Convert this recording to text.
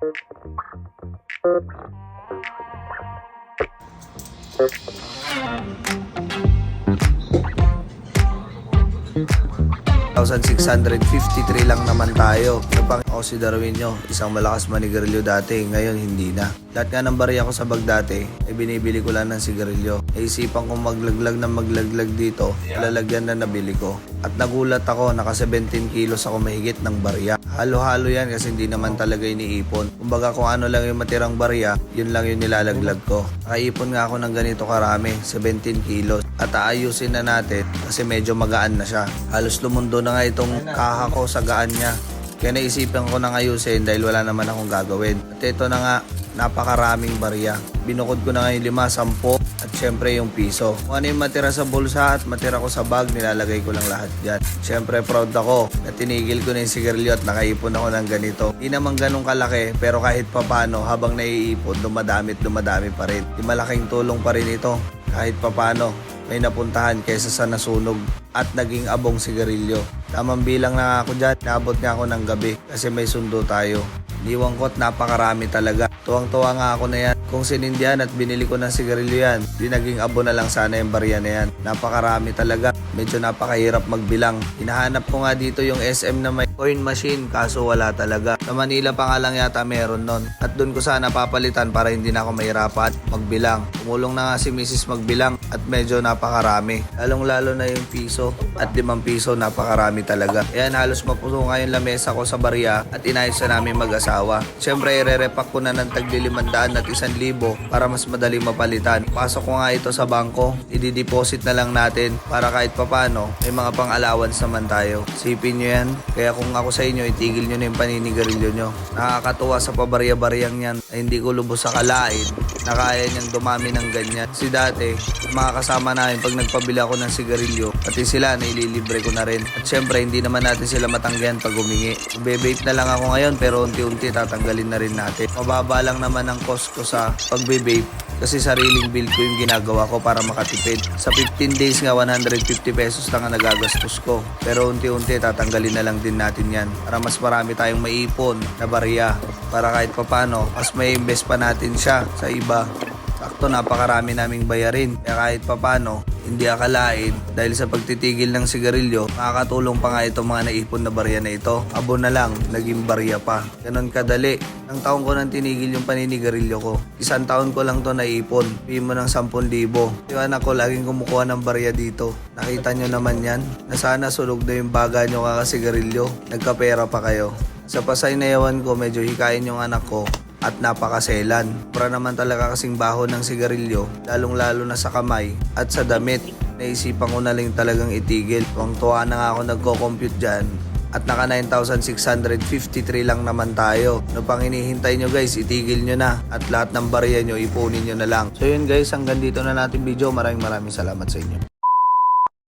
$1,653 lang naman tayo. Napang ako si Darwinyo, isang malakas manigarilyo dati, ngayon hindi na. Lahat nga ng barya ko sa bag dati, binibili ko lang ng sigarilyo. Naisipan kong maglaglag dito, lalagyan na nabili ko. At nagulat ako, naka 17 kilos ako mahigit ng barya. Halo-halo yan kasi hindi naman talaga iniipon. Kumbaga kung ano lang yung matirang barya, yun lang yung nilalaglag ko. Nakaipon nga ako ng ganito karami, 17 kilos. At aayusin na natin kasi medyo magaan na siya. Halos lumundo na nga itong kaha ko sa gaan niya. Kaya naisipan ko nang ayusin dahil wala naman akong gagawin. At ito na nga, napakaraming barya. Binukod ko na ngayon 5, 10 at syempre yung piso. Kung ano yung matira sa bulsa at matira ko sa bag, nilalagay ko lang lahat dyan. Syempre proud ako na tinigil ko na yung sigarilyo at nakaipon ako ng ganito. Hindi naman ganun kalaki pero kahit papano habang naiipon, dumadami pa rin. Di malaking tulong pa rin ito kahit papano. May napuntahan kaysa sa nasunog at naging abong sigarilyo. Tamang bilang na ako dyan, naabot nga ako ng gabi kasi may sundo tayo. Iniwan ko at napakarami talaga. Tuwang-tuwa nga ako na yan. Kung sinindihan at binili ko ng sigarilyo yan, di naging abo na lang sana yung barya na yan. Napakarami talaga. Medyo napakahirap magbilang. Hinahanap ko nga dito yung SM na may coin machine kaso wala talaga. Sa Manila pa nga lang yata meron nun. At doon ko sana papalitan para hindi na ako mahirapan magbilang. Tumulong na nga si Mrs. magbilang at medyo napakarami. Lalong-lalo na yung piso at 5 piso napakarami talaga. Ayan, halos mapuso nga yung lamesa ko sa barya at inayos na namin mag-asawa. Siyempre, ire-repack ko na ng tagli 500 at 1,000 para mas madaling mapalitan. Pasok ko nga ito sa bangko. I-deposit na lang natin para kahit papano may mga pang-allowance naman tayo. Sipin nyo yan. Kaya kung ako sa inyo, itigil nyo na yung paninigarilyo nyo. Nakakatuwa sa pabarya-baryang yan na hindi ko lubos sa kalain na kaya niyang dumami ng ganyan. Si dati, mga kasama namin pag nagpabila ako ng sigarilyo, pati sila naililibre ko na rin. At syempre, hindi naman natin sila matanggihan pag humingi. Bebe-vape na lang ako ngayon pero unti-unti tatanggalin na rin natin. Mababa lang naman ang cost ko sa pagbe-vape kasi sariling bill ko yung ginagawa ko para makatipid. Sa 15 days nga, 150 pesos lang ang nagagastos ko. Pero unti-unti tatanggalin na lang din natin yan para mas marami tayong maipon na barya. Para kahit papano, mas may invest pa natin siya sa iba. Sakto, napakarami naming bayarin. Kaya kahit papano, hindi akalain dahil sa pagtitigil ng sigarilyo, makakatulong pa nga itong mga naipon na barya na ito. Abo na lang, naging barya pa. Ganon kadali. Nang taon ko nang tinigil yung paninigarilyo ko. 1 taon ko lang to naipon. Bigyan mo ng 10,000. Yung anak ko laging kumukuha ng barya dito. Nakita nyo naman yan. Na sana sulog na yung baga nyo kakasigarilyo. Nagkapera pa kayo. Sa Pasay na yawan ko, medyo hikain yung anak ko at napakaselan. Para naman talaga kasing baho ng sigarilyo, lalong-lalo na sa kamay at sa damit. Naisipan ko na lang talagang itigil. Tuwang-tuwa na nga ako nagko-compute dyan. At naka 9,653 lang naman tayo. Ano pang hinihintay nyo guys, itigil nyo na. At lahat ng barya nyo, ipunin nyo na lang. So yun guys, hanggang dito na natin video. Maraming salamat sa inyo.